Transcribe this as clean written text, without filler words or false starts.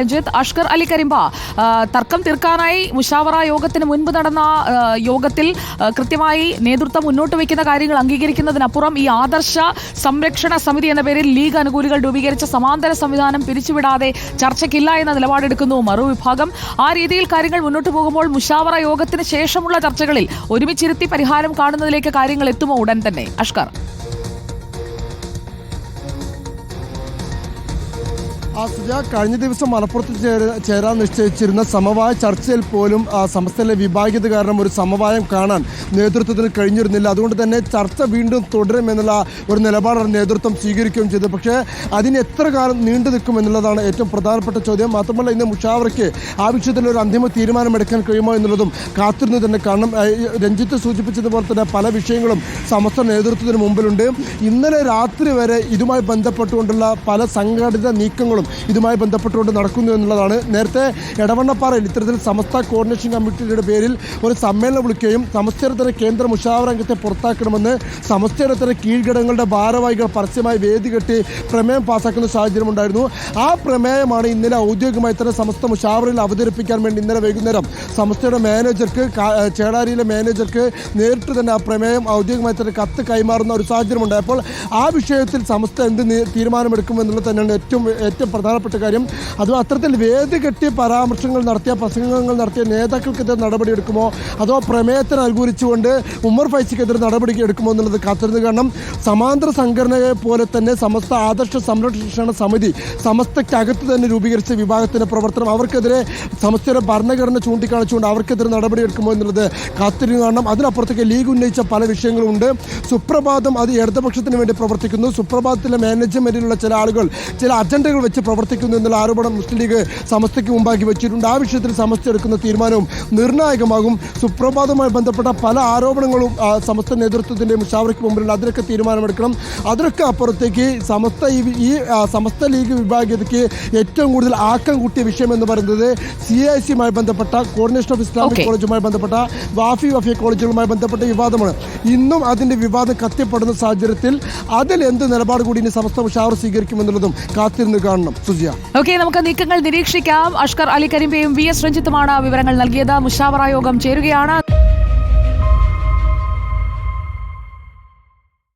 രഞ്ജിത്ത്, അഷ്കർ അലി കരിമ്പ തർക്കം തീർക്കാനായി മുഷാവറ യോഗത്തിന് മുൻപ് നടന്ന യോഗത്തിൽ കൃത്യമായി നേതൃത്വം മുന്നോട്ട് വയ്ക്കുന്ന കാര്യങ്ങൾ അംഗീകരിക്കുന്നതിനപ്പുറം ഈ ആദർശ സംരക്ഷണ സമിതി എന്ന പേരിൽ ലീഗ് അനുകൂലികൾ രൂപീകരിച്ച സമാന്തര സംവിധാനം പിരിച്ചുവിടാതെ ചർച്ചയ്ക്കില്ല എന്ന നിലപാടെടുക്കുന്നു മറുവിഭാഗം. ആ രീതിയിൽ കാര്യങ്ങൾ മുന്നോട്ട് പോകുമ്പോൾ മുഷാവറ യോഗത്തിന് ശേഷമുള്ള ചർച്ചകളിൽ ഒരുമിച്ചിരുത്തി പരിഹാരം കാണുന്നതിലേക്ക് കാര്യങ്ങൾ എത്തുമോ ഉടൻ തന്നെ? അഷ്കർ, കഴിഞ്ഞ ദിവസം മലപ്പുറത്ത് ചേരാൻ നിശ്ചയിച്ചിരുന്ന സമവായ ചർച്ചയിൽ പോലും സമസ്തയിലെ വിഭാഗീയത കാരണം ഒരു സമവായം കാണാൻ നേതൃത്വത്തിന് കഴിഞ്ഞിരുന്നില്ല. അതുകൊണ്ട് തന്നെ ചർച്ച വീണ്ടും തുടരുമെന്നുള്ള ഒരു നിലപാടാണ് നേതൃത്വം സ്വീകരിക്കുകയും ചെയ്തത്. പക്ഷേ അതിന് എത്ര കാലം നീണ്ടു നിൽക്കുമെന്നുള്ളതാണ് ഏറ്റവും പ്രധാനപ്പെട്ട ചോദ്യം. മാത്രമല്ല, ഇന്ന് മുഷാവറയ്ക്ക് ആ വിഷയത്തിൽ ഒരു അന്തിമ തീരുമാനമെടുക്കാൻ കഴിയുമോ എന്നുള്ളതും കാത്തിരുന്ന് തന്നെ കാണണം. രഞ്ജിത്ത് സൂചിപ്പിച്ചതുപോലെ തന്നെ പല വിഷയങ്ങളും സമസ്ത നേതൃത്വത്തിന് മുമ്പിലുണ്ട്. ഇന്നലെ രാത്രി വരെ ഇതുമായി ബന്ധപ്പെട്ടുകൊണ്ടുള്ള പല സംഘടിത നീക്കങ്ങളും ഇതുമായി ബന്ധപ്പെട്ടുകൊണ്ട് നടക്കുന്നു എന്നുള്ളതാണ്. നേരത്തെ എടവണ്ണപ്പാറയിൽ ഇത്തരത്തിൽ സമസ്ത കോർഡിനേഷൻ കമ്മിറ്റിയുടെ പേരിൽ ഒരു സമ്മേളനം വിളിക്കുകയും സമസ്തയുടെ തന്നെ കേന്ദ്ര മുഷാവറ അംഗത്തെ പുറത്താക്കണമെന്ന് സമസ്തയുടെ തന്നെ കീഴ്ഘടകങ്ങളുടെ ഭാരവാഹികൾ പരസ്യമായി വേദി കെട്ടി പ്രമേയം പാസ്സാക്കുന്ന സാഹചര്യം ഉണ്ടായിരുന്നു. ആ പ്രമേയമാണ് ഇന്നലെ ഔദ്യോഗികമായി തന്നെ സമസ്ത മുഷാവറയിൽ അവതരിപ്പിക്കാൻ വേണ്ടി ഇന്നലെ വൈകുന്നേരം സമസ്തയുടെ മാനേജർക്ക്, ചേളാരിയിലെ മാനേജർക്ക് നേരിട്ട് തന്നെ ആ പ്രമേയം ഔദ്യോഗികമായി തന്നെ കത്ത് കൈമാറുന്ന ഒരു സാഹചര്യം ഉണ്ടായപ്പോൾ ആ വിഷയത്തിൽ സമസ്ത എന്ത് തീരുമാനമെടുക്കുമെന്നുള്ളത് തന്നെയാണ് ഏറ്റവും പ്രധാനപ്പെട്ട കാര്യം. അതോ അത്തരത്തിൽ വേദി കെട്ടി പരാമർശങ്ങൾ നടത്തിയ, പ്രസംഗങ്ങൾ നടത്തിയ നേതാക്കൾക്കെതിരെ നടപടിയെടുക്കുമോ, അതോ പ്രമേയത്തിന് അനുകൂലിച്ചുകൊണ്ട് ഉമ്മർ ഫൈസിക്കെതിരെ നടപടി എടുക്കുമോ എന്നുള്ളത് കാത്തിരുന്ന്. കാരണം സമാന്തര സംഘടനയെ പോലെ തന്നെ സമസ്ത ആദർശ സംരക്ഷണ സമിതി സമസ്തയ്ക്കകത്ത് തന്നെ രൂപീകരിച്ച വിഭാഗത്തിൻ്റെ പ്രവർത്തനം, അവർക്കെതിരെ സമസ്തയുടെ ഭരണഘടന ചൂണ്ടിക്കാണിച്ചുകൊണ്ട് അവർക്കെതിരെ നടപടിയെടുക്കുമോ എന്നുള്ളത് കാത്തിരുന്ന്. കാരണം അതിനപ്പുറത്തേക്ക് ലീഗ് ഉന്നയിച്ച പല വിഷയങ്ങളുമുണ്ട്. സുപ്രഭാതം അത് ഇടതുപക്ഷത്തിന് വേണ്ടി പ്രവർത്തിക്കുന്നു, സുപ്രഭാതത്തിലെ മാനേജ്മെന്റിലുള്ള ചില ആളുകൾ ചില അജണ്ടകൾ വെച്ച് പ്രവർത്തിക്കുന്നു എന്നുള്ള ആരോപണം മുസ്ലിം ലീഗ് സമസ്തയ്ക്ക് മുമ്പാക്കി വെച്ചിട്ടുണ്ട്. ആ വിഷയത്തിൽ സമസ്ത എടുക്കുന്ന തീരുമാനവും നിർണായകമാകും. സുപ്രഭാതവുമായി ബന്ധപ്പെട്ട പല ആരോപണങ്ങളും സമസ്ത നേതൃത്വത്തിൻ്റെ മുഷാവറയ്ക്ക് മുമ്പിലുണ്ട്. അതിനൊക്കെ തീരുമാനമെടുക്കണം. അതിനൊക്കെ അപ്പുറത്തേക്ക് ഈ സമസ്ത ലീഗ് വിഭാഗീയതയ്ക്ക് ഏറ്റവും കൂടുതൽ ആക്കം കൂട്ടിയ വിഷയം എന്ന് പറയുന്നത് CIC-യുമായി ബന്ധപ്പെട്ട, കോർഡിനേഷൻ ഓഫ് ഇസ്ലാമിക് കോളേജുമായി ബന്ധപ്പെട്ട, വഫിയ കോളേജുകളുമായി ബന്ധപ്പെട്ട വിവാദമാണ്. ഇന്നും അതിൻ്റെ വിവാദം കത്തിപ്പെടുന്ന സാഹചര്യത്തിൽ അതിൽ എന്ത് നിലപാട് കൂടി ഇനി സമസ്ത മുഷാവറ സ്വീകരിക്കുമെന്നുള്ളതും കാത്തിരുന്ന് കാണണം. ഓക്കെ, നമുക്ക് നീക്കങ്ങൾ നിരീക്ഷിക്കാം. അഷ്കർ അലി കരിമ്പയും VS രഞ്ജിത്തുമാണ് വിവരങ്ങൾ നൽകിയത്. മുഷാവറ യോഗം ചേരുകയാണ്.